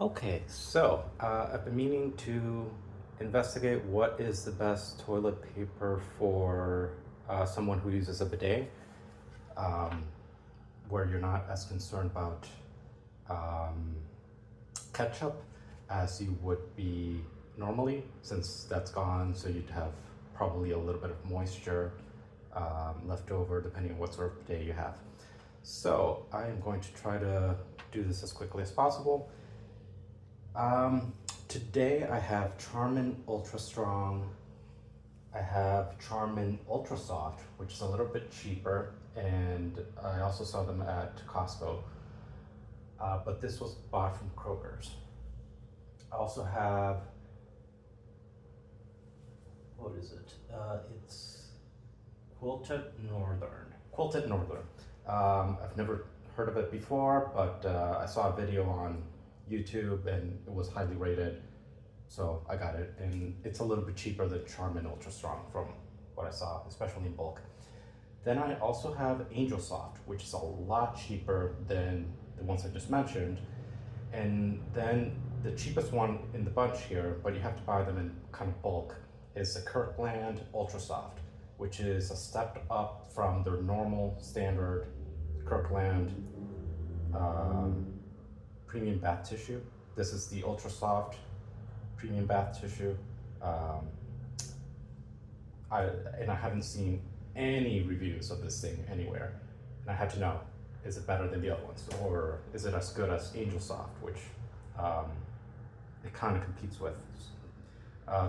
Okay, so I've been meaning to investigate what is the best toilet paper for someone who uses a bidet, um, where you're not as concerned about um, ketchup as you would be normally, since that's gone, so you'd have probably a little bit of moisture left over depending on what sort of bidet you have. So I am going to try to do this as quickly as possible. Um, Today I have Charmin Ultra Strong. I have Charmin Ultra Soft, which is a little bit cheaper, and I also saw them at Costco. But this was bought from Kroger's. I also have, what is it? It's Quilted Northern. Quilted Northern. I've never heard of it before, but I saw a video on YouTube and it was highly rated, so I got it, and it's a little bit cheaper than Charmin Ultra Strong from what I saw, especially in bulk. Then I also have Angel Soft, which is a lot cheaper than the ones I just mentioned, and then the cheapest one in the bunch here, but you have to buy them in kind of bulk, is the Kirkland Ultra Soft, which is a step up from their normal standard Kirkland premium bath tissue. This is the Ultra Soft premium bath tissue. Um, I haven't seen any reviews of this thing anywhere, and I had to know, is it better than the other ones, or is it as good as Angel Soft, which it kind of competes with.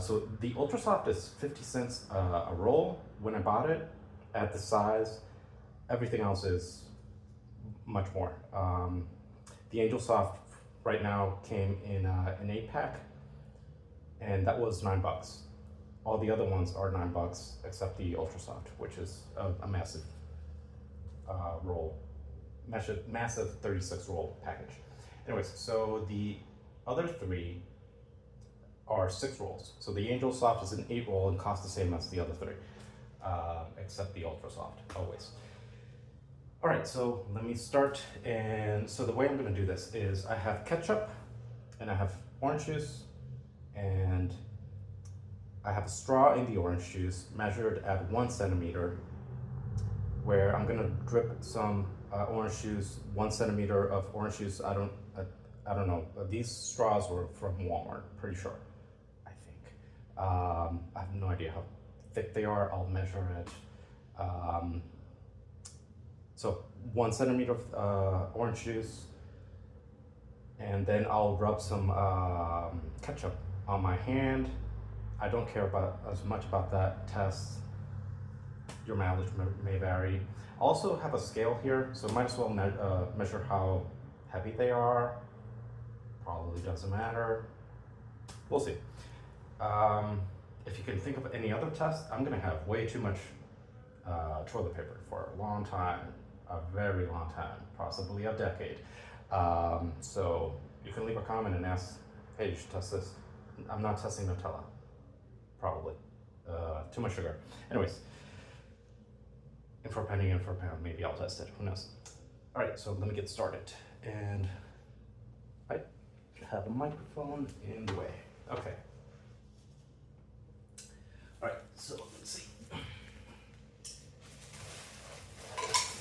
So the Ultra Soft is 50 cents a roll when I bought it at the size. Everything else is much more. The Angel Soft right now came in an 8-pack, and that was $9. All the other ones are $9 except the Ultra Soft, which is a massive roll, massive 36 roll package. Anyways, so the other three are 6 rolls. So the Angel Soft is an 8 roll and costs the same as the other 3, except the Ultra Soft, always. All right, so let me start. And so the way I'm gonna do this is I have ketchup and I have orange juice, and I have a straw in the orange juice measured at 1 centimeter, where I'm gonna drip some orange juice, 1 centimeter of orange juice. I don't know. These straws were from Walmart, pretty sure, I think. I have no idea how thick they are. I'll measure it. So 1 centimeter of orange juice, and then I'll rub some ketchup on my hand. I don't care about as much about that test. Your mileage may vary. I also have a scale here, so might as well measure how heavy they are. Probably doesn't matter. We'll see. If you can think of any other test, I'm gonna have way too much toilet paper for a long time, a very long time, possibly a decade. So you can leave a comment and ask, hey, you should test this. I'm not testing Nutella, probably. Too much sugar. Anyways, in for a penny, in for a pound, maybe I'll test it, who knows. All right, so let me get started. And I have a microphone in the way. Okay. All right, so let's see.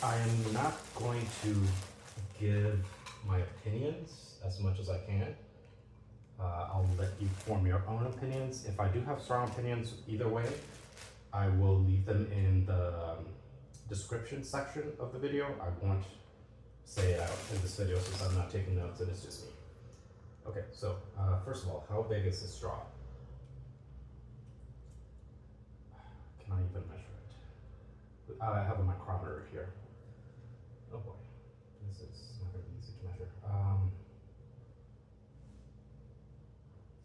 I am not going to give my opinions as much as I can. I'll let you form your own opinions. If I do have strong opinions either way, I will leave them in the description section of the video. I won't say it out in this video since I'm not taking notes and it's just me. Okay, so first of all, how big is this straw? Can I even measure it? I have a micrometer here. Oh boy, this is not going to be easy to measure.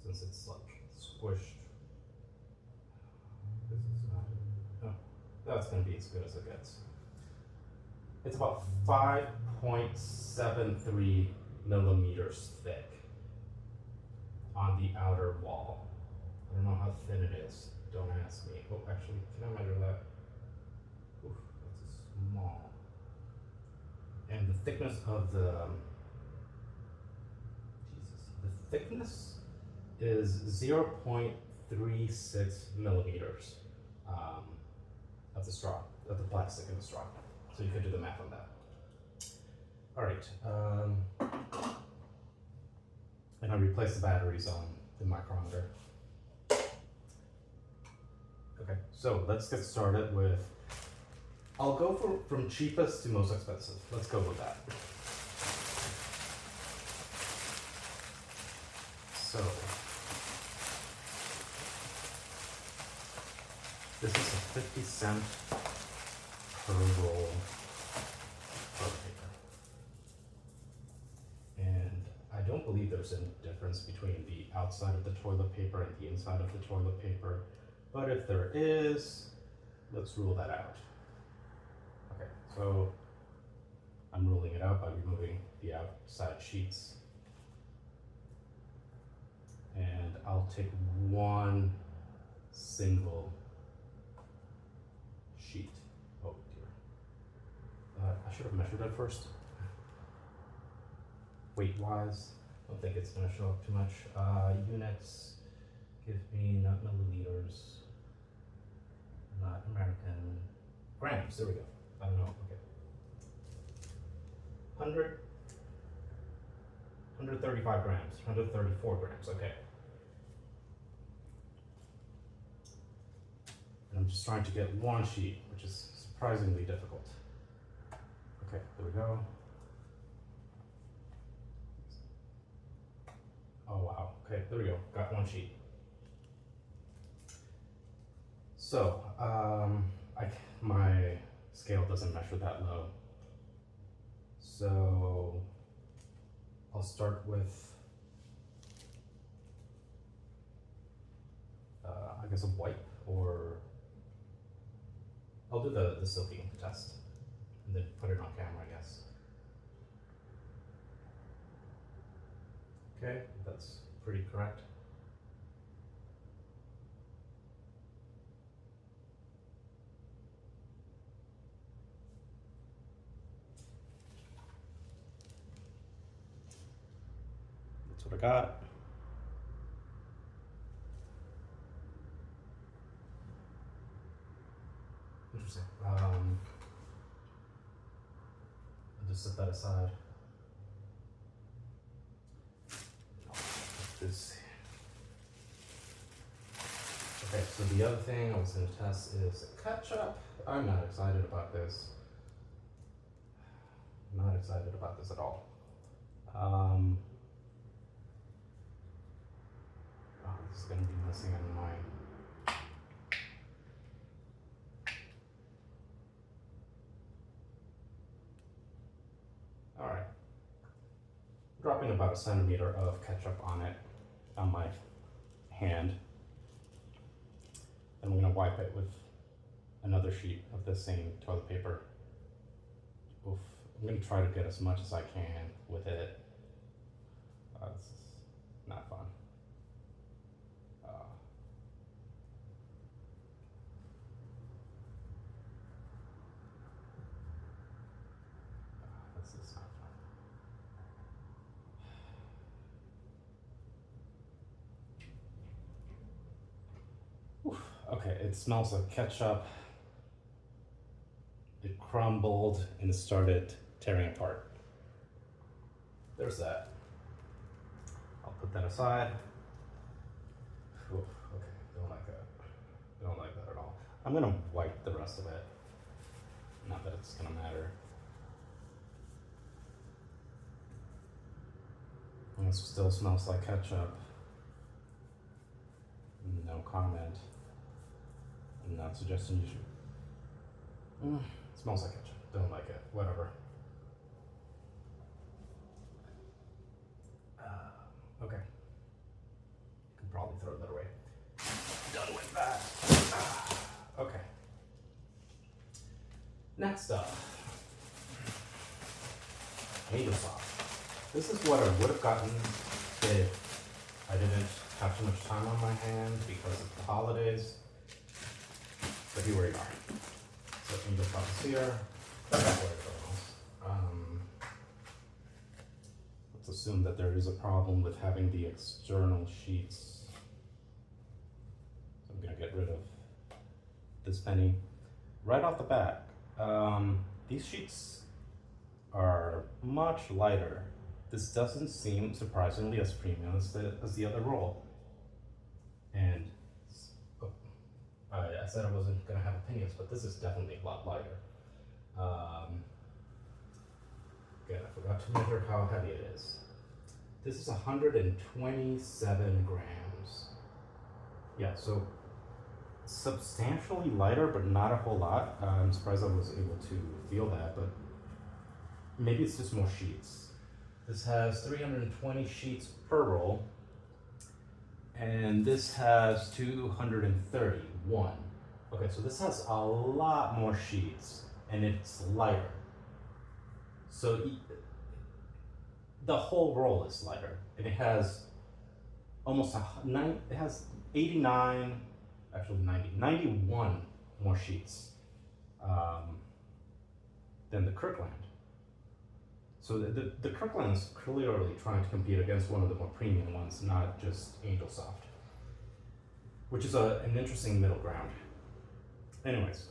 Since it's like squished, this is not. Oh, that's going to be as good as it gets. It's about 5.73 millimeters thick on the outer wall. I don't know how thin it is. Don't ask me. Oh, actually, can I measure that? Oof, that's small. And the thickness of the thickness is 0.36 millimeters of the straw, of the plastic in the straw. So you could do the math on that. All right. And I replaced the batteries on the micrometer. Okay, so let's get started with, I'll go from cheapest to most expensive. Let's go with that. So, this is a 50-cent per roll toilet paper. And I don't believe there's any difference between the outside of the toilet paper and the inside of the toilet paper. But if there is, let's rule that out. Okay, so I'm ruling it out by removing the outside sheets. And I'll take one single sheet. Oh dear. I should have measured it first. Weight-wise, I don't think it's gonna show up too much. Units, give me not milliliters. Not American. Grams, there we go. I don't know, okay. 135 grams, 134 grams, okay. And I'm just trying to get one sheet, which is surprisingly difficult. Okay, there we go. Oh wow, okay, there we go, got one sheet. So, my scale doesn't measure that low. So, I'll start with, I guess a wipe, or I'll do the soaking test and then put it on camera, I guess. Okay, that's pretty correct. That's what I got. Interesting. I'll just set that aside. Okay, so the other thing I was going to test is ketchup. I'm not excited about this. Not excited about this at all. Oh, this is going to be messing in mine. All right. Dropping about 1 centimeter of ketchup on it, on my hand. And I'm going to wipe it with another sheet of the same toilet paper. Oof. I'm going to try to get as much as I can with it. This is not fun. This is not fun. Oof. Okay, it smells like ketchup. It crumbled and it started tearing apart. There's that. I'll put that aside. Oof, okay, don't like that. Don't like that at all. I'm gonna wipe the rest of it. Not that it's gonna matter. And it still smells like ketchup. No comment. I'm not suggesting you should. Smells like ketchup. Don't like it. Whatever. Okay. Could probably throw that away. Done with that. Okay. Next up, Angel Soft. This is what I would have gotten if I didn't have too much time on my hands because of the holidays. But here we are. So Angel Soft is here. Let's let's assume that there is a problem with having the external sheets. So I'm gonna get rid of this penny. Right off the bat, these sheets are much lighter. This doesn't seem surprisingly as premium as the other roll. And oh, I said I wasn't gonna have opinions, but this is definitely a lot lighter. Again, I forgot to measure how heavy it is. This is 127 grams. Yeah, so substantially lighter, but not a whole lot. I'm surprised I was able to feel that, but maybe it's just more sheets. This has 320 sheets per roll, and this has 231. Okay, so this has a lot more sheets, and it's lighter. So the whole roll is lighter, and it has almost it has 89, actually 91 more sheets than the Kirkland. So the Kirkland is clearly trying to compete against one of the more premium ones, not just Angel Soft, which is an interesting middle ground. Anyways,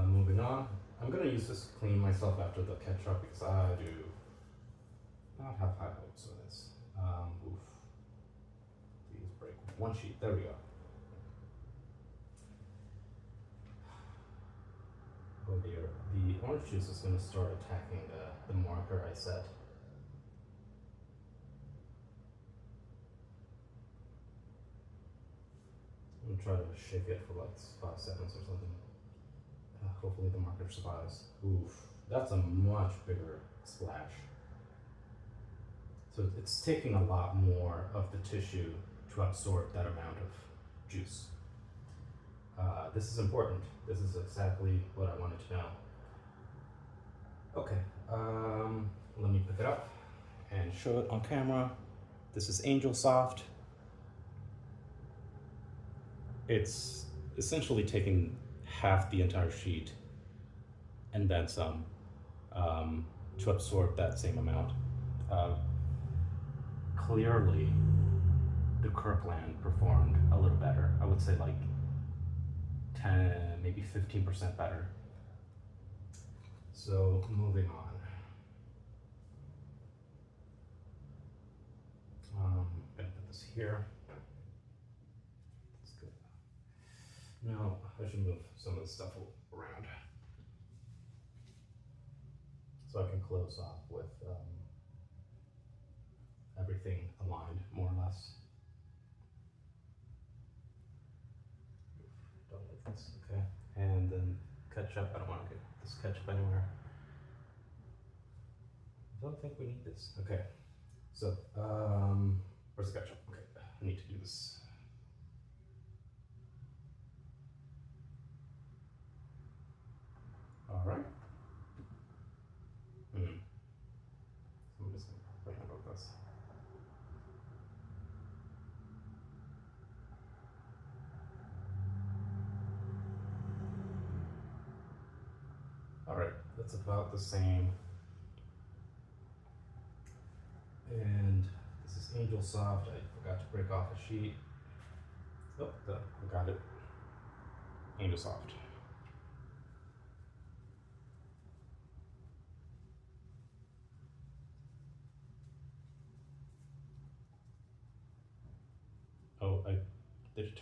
moving on. I'm gonna use this to clean myself after the ketchup because I do not have high hopes of this. Oof. Please break one sheet. There we go. Oh dear. The orange juice is gonna start attacking the marker I set. I'm gonna try to shake it for like 5 seconds or something. Hopefully the marker survives. Oof, that's a much bigger splash. So it's taking a lot more of the tissue to absorb that amount of juice. This is important. This is exactly what I wanted to know. Okay, let me pick it up and show it on camera. This is Angel Soft. It's essentially taking half the entire sheet and then some to absorb that same amount. Clearly, the Kirkland performed a little better. I would say like 10, maybe 15% better. So moving on. I'm gonna put this here. That's good. Now I should move some of the stuff around so I can close off with everything aligned more or less. Don't like this. Okay, and then ketchup. I don't want to get this ketchup anywhere. I don't think we need this. Okay, so where's the ketchup? Okay, I need to do this. All right. I'm just gonna handle this. All right, that's about the same. And this is Angel Soft. I forgot to break off a sheet. Oh, I got it. Angel Soft. Oh, it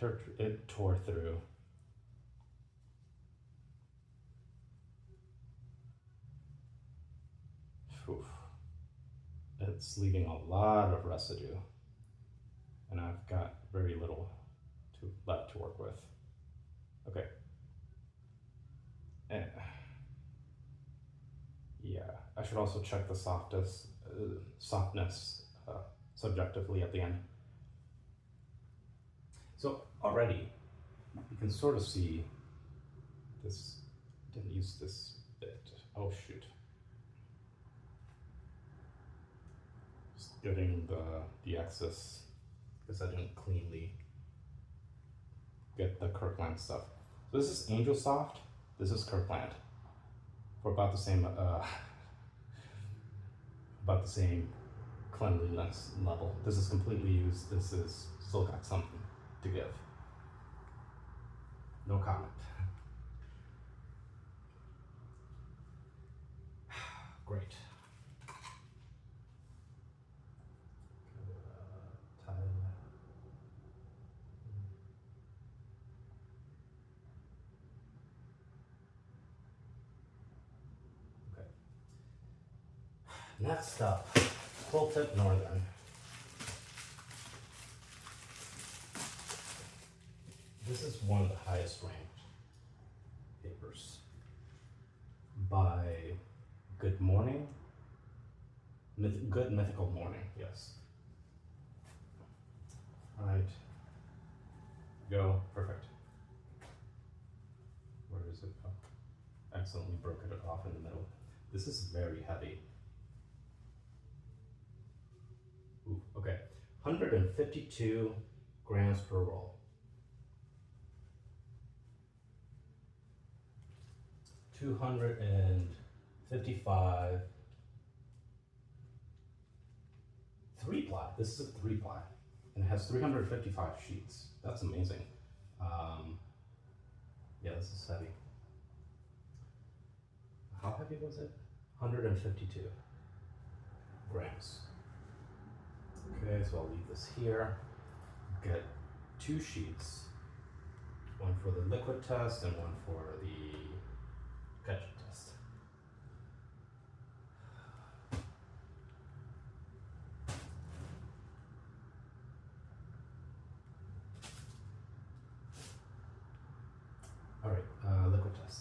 tore through. Oof. It's leaving a lot of residue, and I've got very little left to work with. Okay. And yeah, I should also check the softness subjectively at the end. So already you can sort of see this. Didn't use this bit. Oh shoot. Just getting the excess because I didn't cleanly get the Kirkland stuff. So this is Angel Soft. This is Kirkland. For about the same cleanliness level. This is completely used. This is still got something to give. No comment. Great. Okay. Next up, Quilted Northern. This is one of the highest ranked papers by Good Morning, Good Mythical Morning, yes. All right, go, perfect. Where is it? Oh, accidentally broke it off in the middle. This is very heavy. Ooh, okay, 152 grams per roll. 255 3-ply. This is a 3-ply, and it has 355 sheets. That's amazing. Yeah, this is heavy. How heavy was it? 152 grams. Okay, so I'll leave this here. Get 2 sheets, one for the liquid test and one for the ketchup test. All right, liquid test.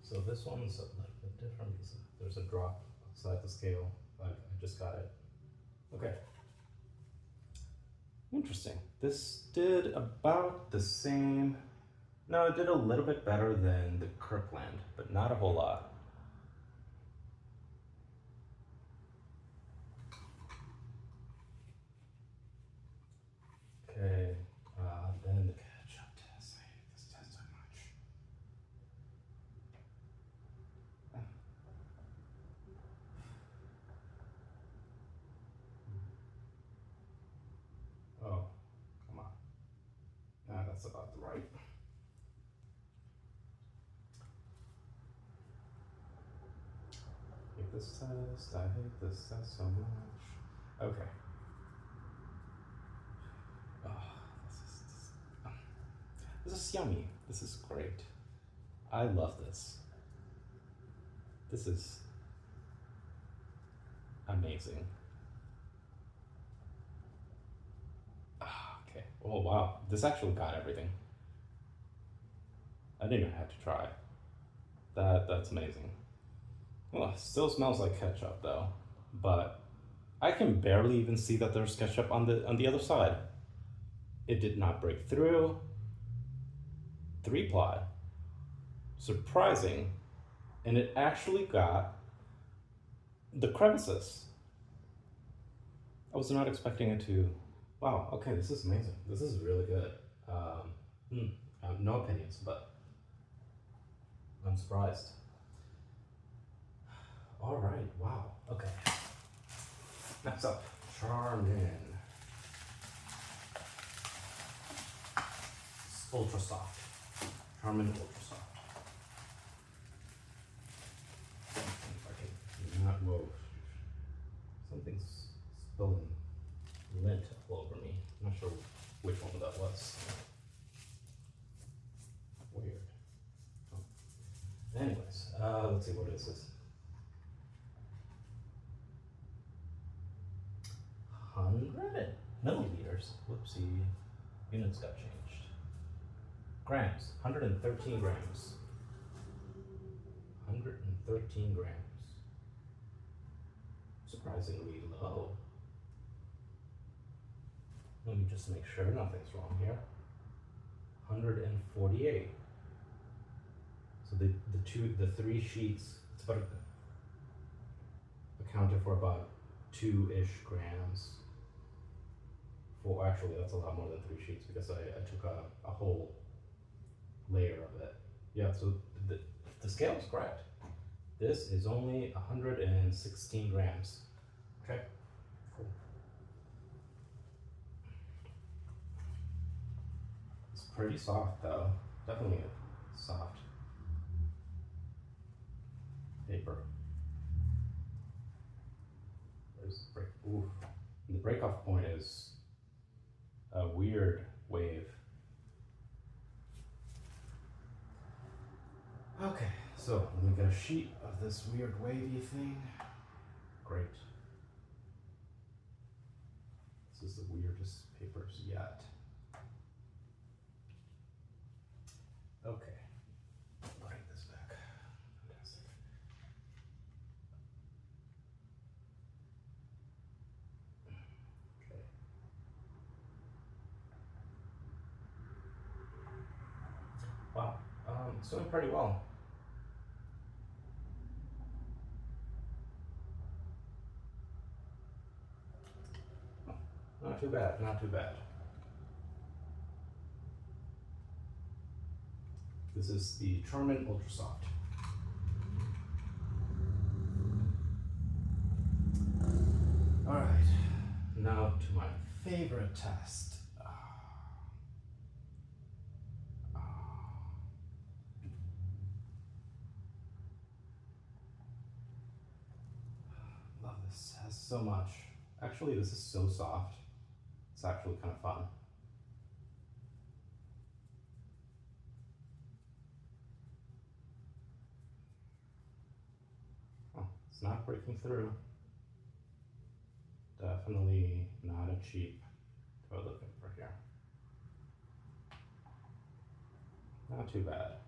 So this one's a little bit different. There's a drop outside the scale, but I just got it. Okay. Interesting. This did about the same. No, it did a little bit better than the Kirkland, but not a whole lot. Okay, then the ketchup test. I hate this test so much. Oh, come on. That's about right. I hate this test. I hate this test so much. Okay. Oh, this is yummy. This is great. I love this. This is amazing. Okay. Oh wow, this actually got everything. I didn't even have to try. That's amazing. Well, it still smells like ketchup though, but I can barely even see that there's ketchup on the other side. It did not break through. 3-ply. Surprising. And it actually got the crevices. I was not expecting it to. Wow, okay, this is amazing. This is really good. No opinions, but I'm surprised. All right, wow, okay. Next up, Charmin Ultra Soft. Charmin Ultra Soft. If I can not move. Something's spilling lint all over me. I'm not sure which one that was. Weird. Oh. Anyways, let's see, what is this? 100 milliliters. Whoopsie. Units got changed. Grams. 113 grams. 113 grams. Surprisingly low. Let me just make sure nothing's wrong here. 148. So the 3 sheets, it's about accounted for about 2-ish grams. For actually, that's a lot more than 3 sheets because I took a whole layer of it. Yeah, so the scale is correct. This is only 116 grams. Okay, cool. It's pretty soft though. Definitely a soft paper. There's the break. Ooh. The break-off point is a weird wave. Okay, so let me get a sheet of this weird wavy thing. Great. This is the weirdest papers yet. Okay, bring this back. Fantastic. Okay. Wow, it's doing pretty well. Not too bad, not too bad. This is the Charmin Ultra Soft. All right, now to my favorite test. Love this, it has so much. Actually, this is so soft. It's actually kind of fun. Oh, it's not breaking through. Definitely not a cheap toilet paper here. Not too bad.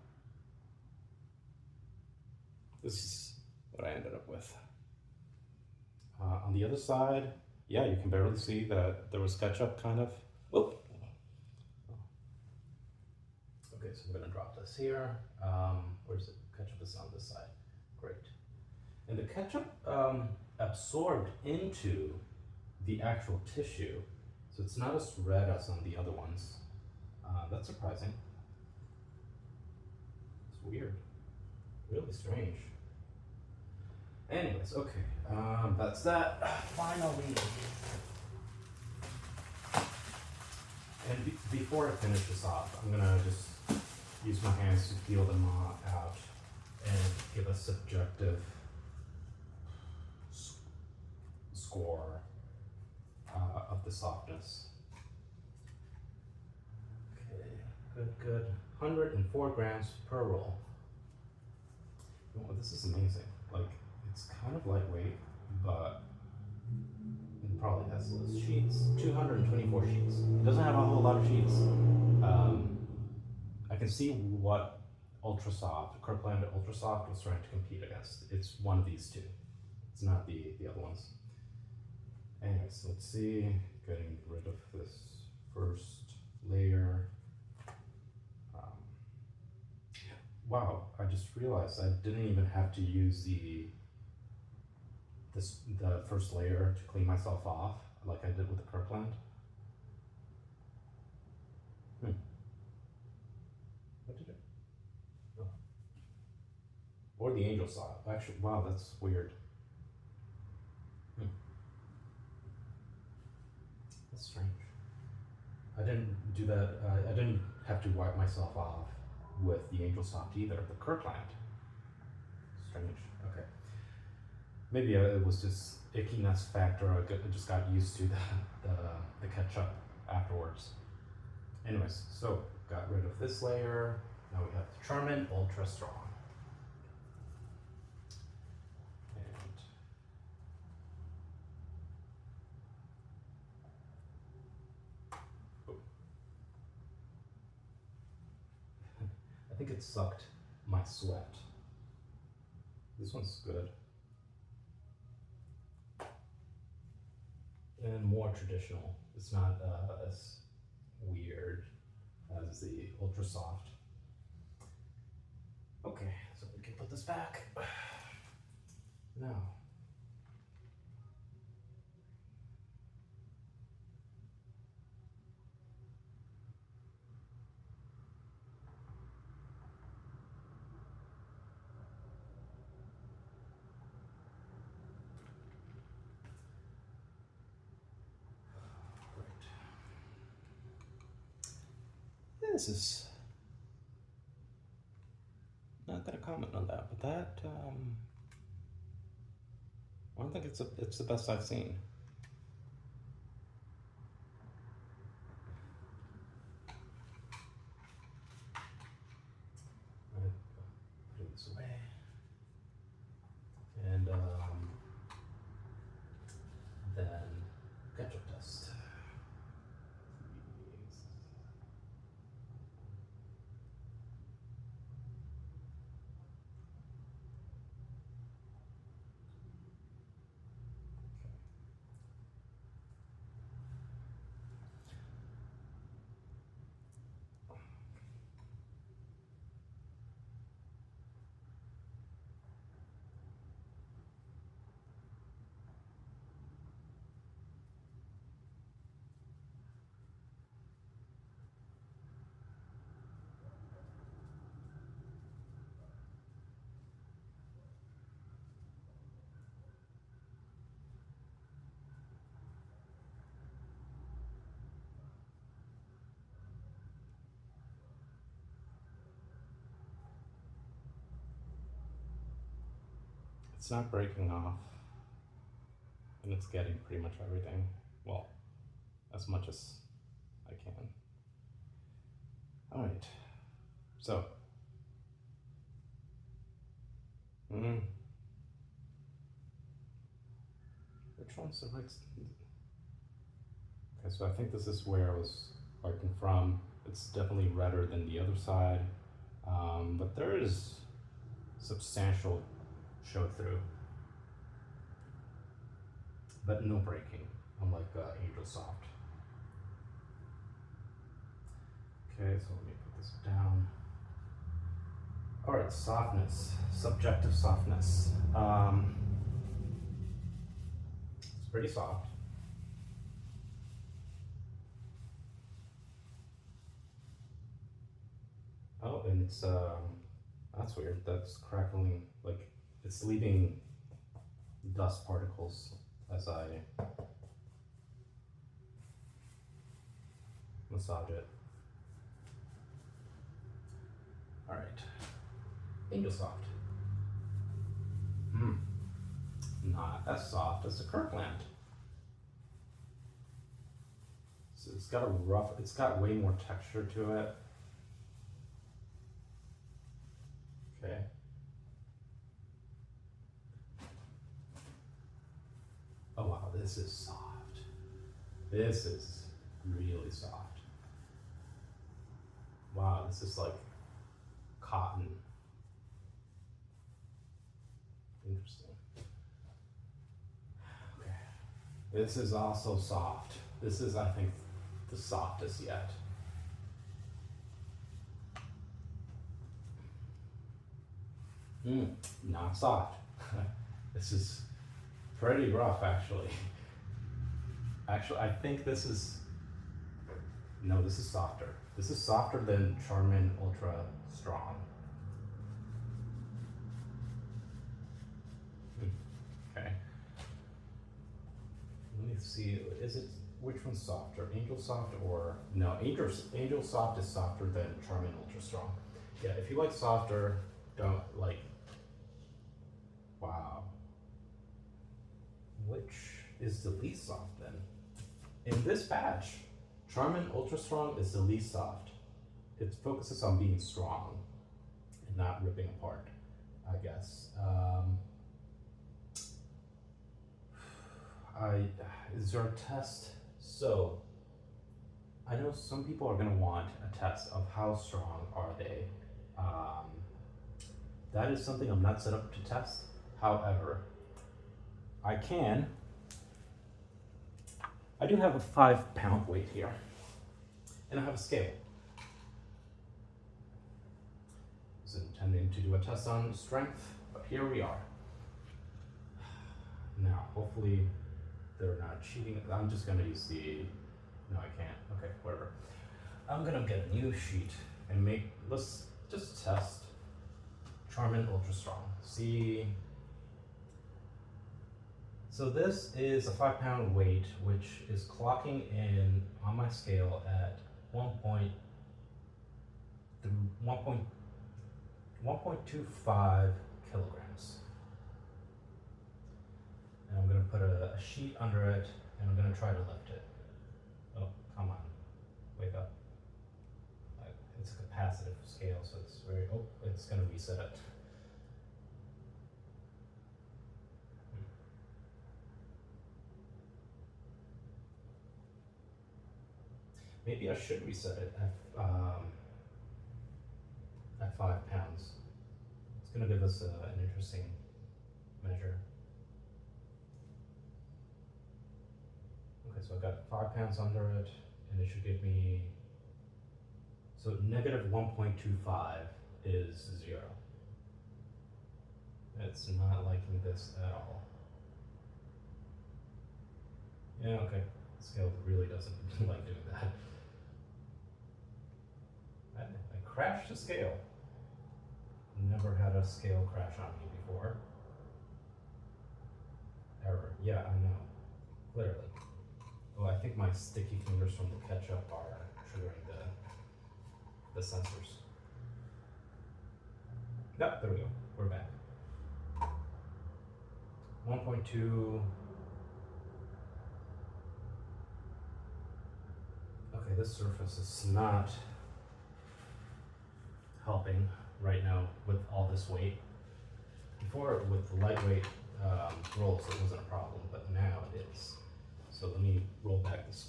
This is what I ended up with. On the other side, yeah, you can barely see that there was ketchup kind of. Oh. Okay, so I'm gonna drop this here. Where's it? Ketchup is on this side. Great. And the ketchup absorbed into the actual tissue, so it's not as red as on the other ones. That's surprising. It's weird. Really strange. Anyways, okay, that's that. Finally. And before I finish this off, I'm gonna just use my hands to feel them out and give a subjective score of the softness. Okay, good. 104 grams per roll. Oh, this is amazing. Like, it's kind of lightweight, but it probably has less sheets. 224 sheets. It doesn't have a whole lot of sheets. I can see what Ultra Soft, Kirkland Ultra Soft was trying to compete against. It's one of these two. It's not the other ones. Anyways, let's see. Getting rid of this first layer. Wow, I just realized I didn't even have to use the first layer to clean myself off like I did with the Kirkland. What did it? Oh. Or the Angel Soft. Actually, wow, that's weird. That's strange. I didn't do that. I didn't have to wipe myself off with the Angel Soft either. The Kirkland. Strange. Okay. Maybe it was just ickiness factor. I just got used to the ketchup afterwards. Anyways, so got rid of this layer. Now we have the Charmin Ultra Strong. I think it sucked my sweat. This one's good. And more traditional. It's not as weird as the Ultra Soft. Okay, so we can put this back. Now, this is not gonna comment on that, but that I don't think it's the best I've seen. Right, put this away, and then ketchup test. It's not breaking off, and it's getting pretty much everything. Well, as much as I can. All right, so. Which one's the right? Okay, so I think this is where I was working from. It's definitely redder than the other side, but there is substantial show through, but no breaking, unlike Angel Soft. Okay, so let me put this down. All right, softness, subjective softness. It's pretty soft. Oh, and it's that's weird. That's crackling, like it's leaving dust particles as I massage it. All right, Angel Soft. Not as soft as the Kirkland. So it's got a rough, it's got way more texture to it. Okay. Oh wow, this is soft. This is really soft. Wow, this is like cotton. Interesting. Okay. This is also soft. This is, I think, the softest yet. Not soft. This is pretty rough, actually. Actually, I think this is, no, this is softer. This is softer than Charmin Ultra Strong. Okay. Let me see, is it, which one's softer? Angel Soft or, no, Angel Soft is softer than Charmin Ultra Strong. Yeah, if you like softer, don't like, wow. Which is the least soft then? In this batch, Charmin Ultra Strong is the least soft. It focuses on being strong and not ripping apart, I guess. Is there a test? So, I know some people are gonna want a test of how strong are they. That is something I'm not set up to test. However, I do have a 5 pound weight here, and I have a scale. I was intending to do a test on strength, but here we are. Now, hopefully they're not cheating. I'm just gonna use the, no I can't, okay, whatever. I'm gonna get a new sheet and let's just test Charmin Ultra Strong. See, so this is a 5 pound weight, which is clocking in on my scale at 1.0 1.25 kilograms. And I'm gonna put a sheet under it, and I'm gonna try to lift it. Oh, come on, wake up. It's a capacitive scale, so it's very, oh, it's gonna reset it. Maybe I should reset it at 5 pounds. It's gonna give us an interesting measure. Okay, so I've got 5 pounds under it, and it should give me, so negative 1.25 is 0. It's not liking this at all. Yeah, okay, the scale really doesn't like doing that. I crashed the scale. Never had a scale crash on me before. Error, yeah, I know, clearly. Oh, I think my sticky fingers from the ketchup are triggering the sensors. Yep, there we go, we're back. 1.2. Okay, this surface is not helping right now with all this weight. Before, with the lightweight rolls, it wasn't a problem, but now it is. So let me roll back this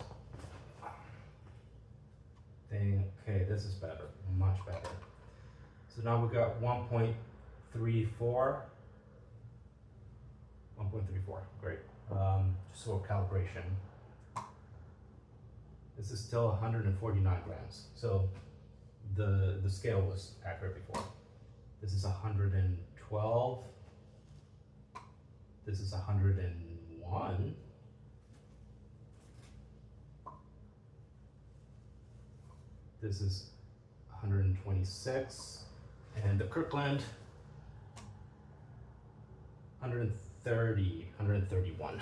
thing. Okay, this is better, much better. So now we've got 1.34. 1.34, great. Just for calibration, this is still 149 grams. So the scale was accurate before. This is 112. This is 101. This is 126. And the Kirkland, 130, 131.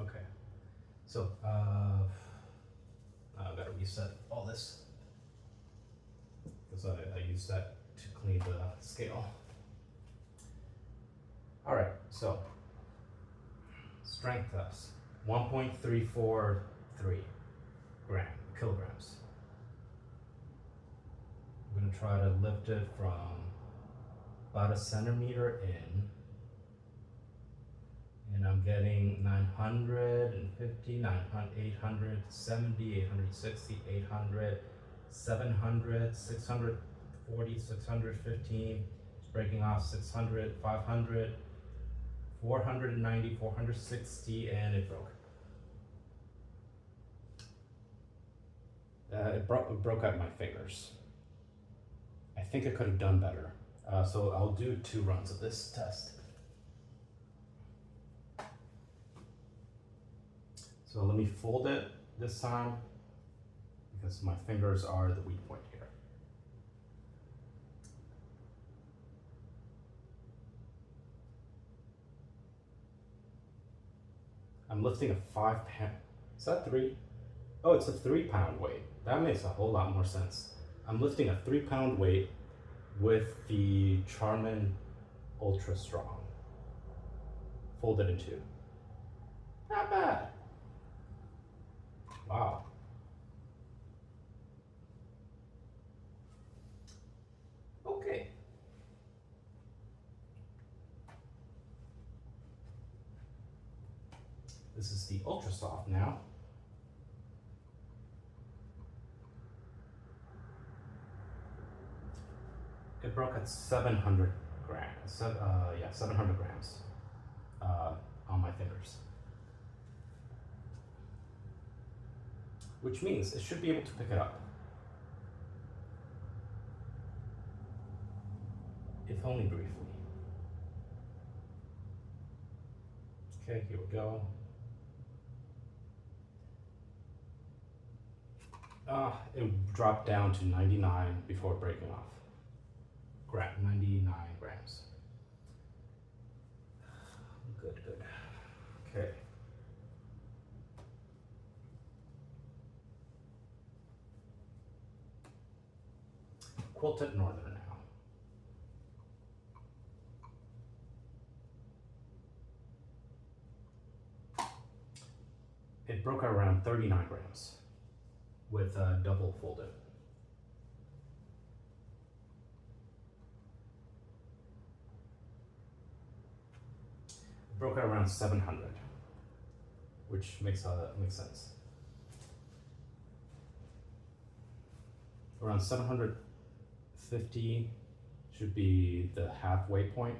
Okay. So, I've got to reset all this, because I use that to clean the scale. All right, so strength test, 1.343 kilograms. I'm gonna try to lift it from about a centimeter in, and I'm getting 950, 870, 860, 800, 700, 640, 615, it's breaking off 600, 500, 490, 460, and it broke. It broke out my fingers. I think I could have done better. So I'll do 2 runs of this test. So let me fold it this time, because my fingers are the weak point here. I'm lifting a 5 pound, is that 3? Oh, it's a 3 pound weight. That makes a whole lot more sense. I'm lifting a 3 pound weight with the Charmin Ultra Strong. Folded in 2. Not bad. Wow. Okay. This is the Ultra Soft now. It broke at 700 grams. 700 grams on my fingers. Which means it should be able to pick it up. If only briefly. Okay, here we go. It dropped down to 99 before breaking off. 99 grams. Good, good. Okay. Quilted Northern now. It broke out around 39 grams with double folded. It broke out around 700, which makes sense. Around 750 should be the halfway point.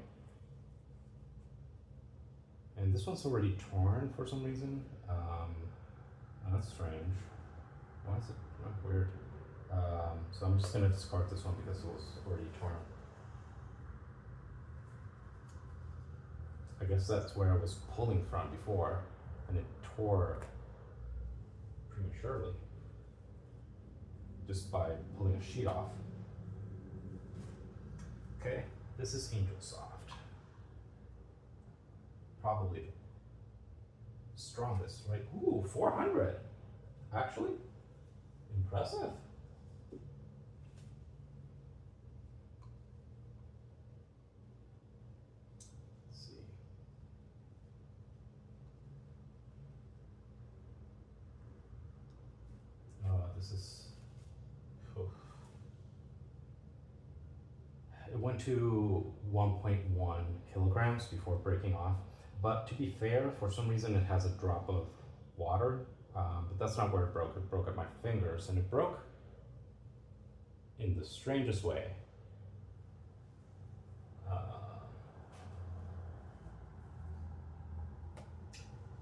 And this one's already torn for some reason. That's strange. Why is it weird? So I'm just gonna discard this one because it was already torn. I guess that's where I was pulling from before, and it tore prematurely just by pulling a sheet off. Okay, this is Angel Soft. Probably strongest, right? Ooh, 400. Actually, impressive. Let's see. This is, oof. It went to 1.1 kilograms before breaking off. But to be fair, for some reason it has a drop of water, but that's not where it broke. It broke at my fingers, and it broke in the strangest way.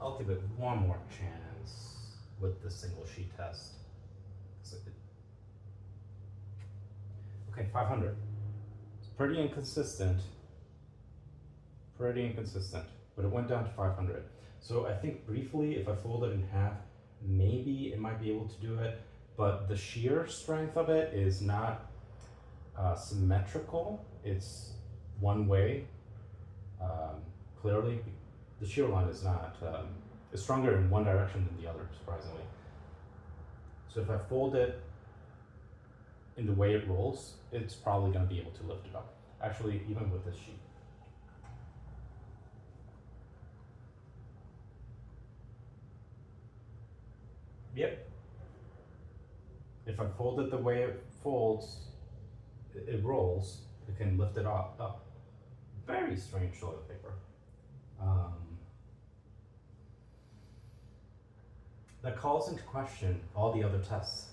I'll give it one more chance with the single sheet test. Okay, 500. It's pretty inconsistent. But it went down to 500. So I think briefly, if I fold it in half, maybe it might be able to do it, but the shear strength of it is not symmetrical. It's one way. Clearly, the shear line is not, it's stronger in one direction than the other, surprisingly. So if I fold it in the way it rolls, it's probably gonna be able to lift it up. Actually, even with this sheet. Yep. If I fold it the way it folds, it rolls, it can lift it up. Very strange toilet paper. That calls into question all the other tests.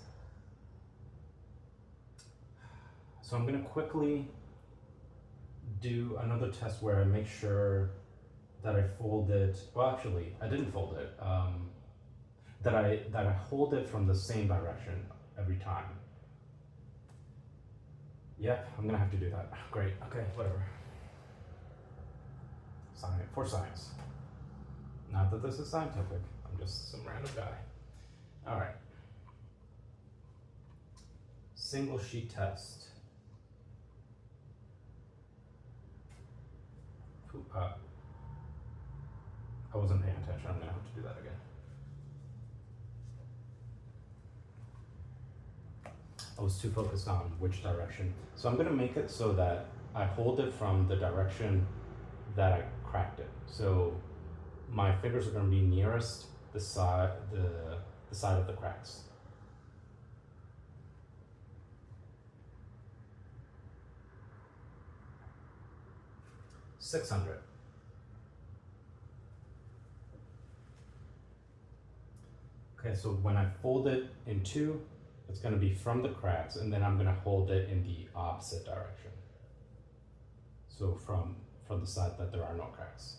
So I'm gonna quickly do another test where I make sure that I fold it, well actually, I didn't fold it. That I hold it from the same direction every time. Yep, I'm gonna have to do that. Great, okay, whatever. For science. Not that this is scientific, I'm just some random guy. All right. Single sheet test. I wasn't paying attention, I'm gonna have to do that again. I was too focused on which direction. So I'm gonna make it so that I hold it from the direction that I cracked it. So my fingers are gonna be nearest the side of the cracks. $600. Okay, so when I fold it in two, it's going to be from the cracks, and then I'm going to hold it in the opposite direction. So from the side that there are no cracks.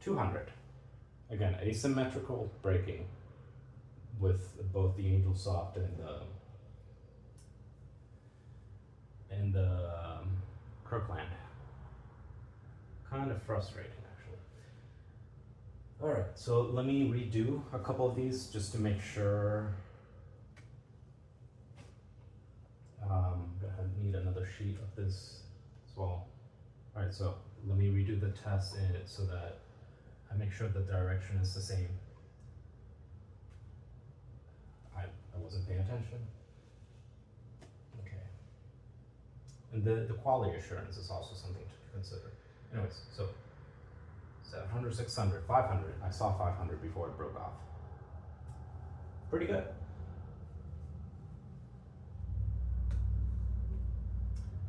$200. Again, asymmetrical breaking with both the Angel Soft and the Kirkland. Kind of frustrating. All right, so let me redo a couple of these just to make sure. I'm gonna need another sheet of this as well. All right, so let me redo the test so that I make sure the direction is the same. I wasn't paying attention. Okay. And the quality assurance is also something to consider. Anyways, so 700, 600, 500. I saw 500 before it broke off. Pretty good.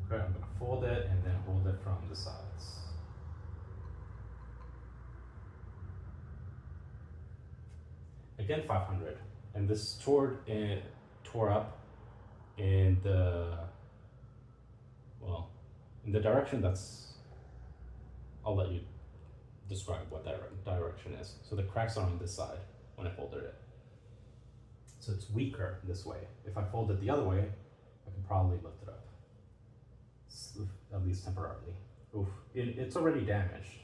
Okay, I'm gonna fold it and then hold it from the sides. Again, 500, and this tore up in the, well, in the direction that's, I'll let you describe what direction is. So the cracks are on this side when I folded it. So it's weaker this way. If I fold it the other way, I can probably lift it up, at least temporarily. Oof, it's already damaged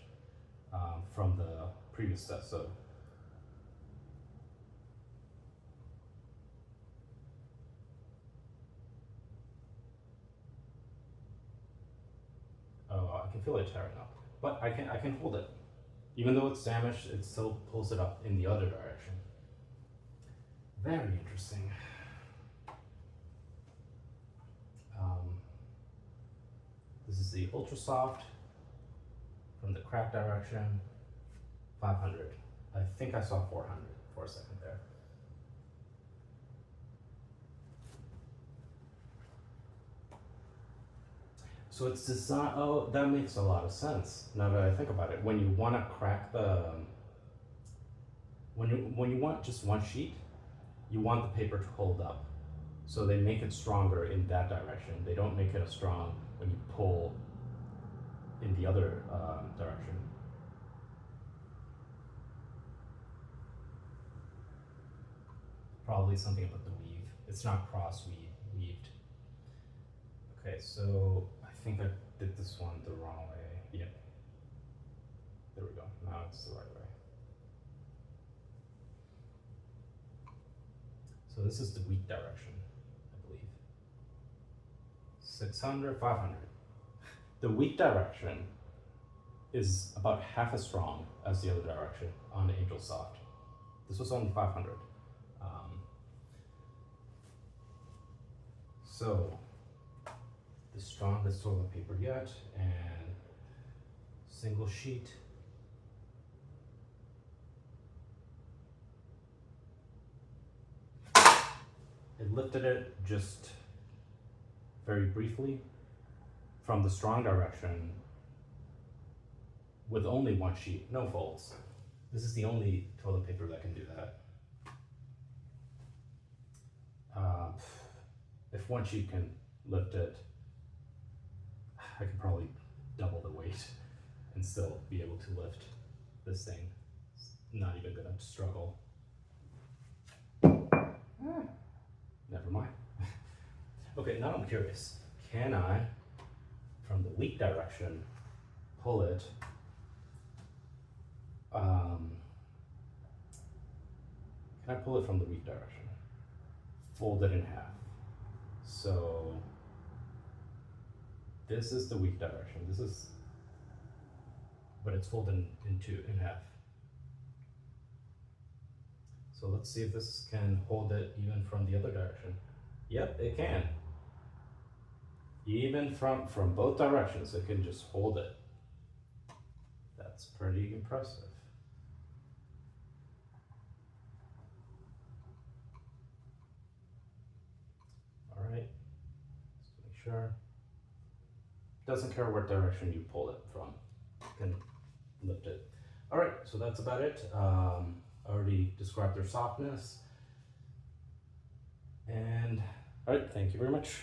from the previous step, so. Oh, I can feel it tearing up, but I can hold it. Even though it's damaged, it still pulls it up in the other direction. Very interesting. This is the Ultra Soft from the crack direction, 500. I think I saw 400 for a second there. So it's designed, oh, that makes a lot of sense now that I think about it. When you want to crack the, when you want just one sheet, you want the paper to hold up. So they make it stronger in that direction. They don't make it as strong when you pull in the other direction. Probably something about the weave. It's not weaved. Okay, so I think I did this one the wrong way. Yep. There we go. Now it's the right way. So this is the weak direction, I believe. 600, 500. The weak direction is about half as strong as the other direction on the Ultra Soft. This was only 500. So the strongest toilet paper yet, and single sheet. It lifted it just very briefly from the strong direction with only one sheet, no folds. This is the only toilet paper that can do that. If one sheet can lift it, I can probably double the weight and still be able to lift this thing. It's not even gonna struggle. Never mind. Okay, now I'm curious. Can I, from the weak direction, pull it? Can I pull it from the weak direction? Fold it in half. So this is the weak direction. This is, but it's folded in half. So let's see if this can hold it even from the other direction. Yep, it can. Even from both directions, it can just hold it. That's pretty impressive. All right, just make sure. Doesn't care what direction you pull it from, you can lift it. All right, so that's about it. I already described their softness. And all right, thank you very much.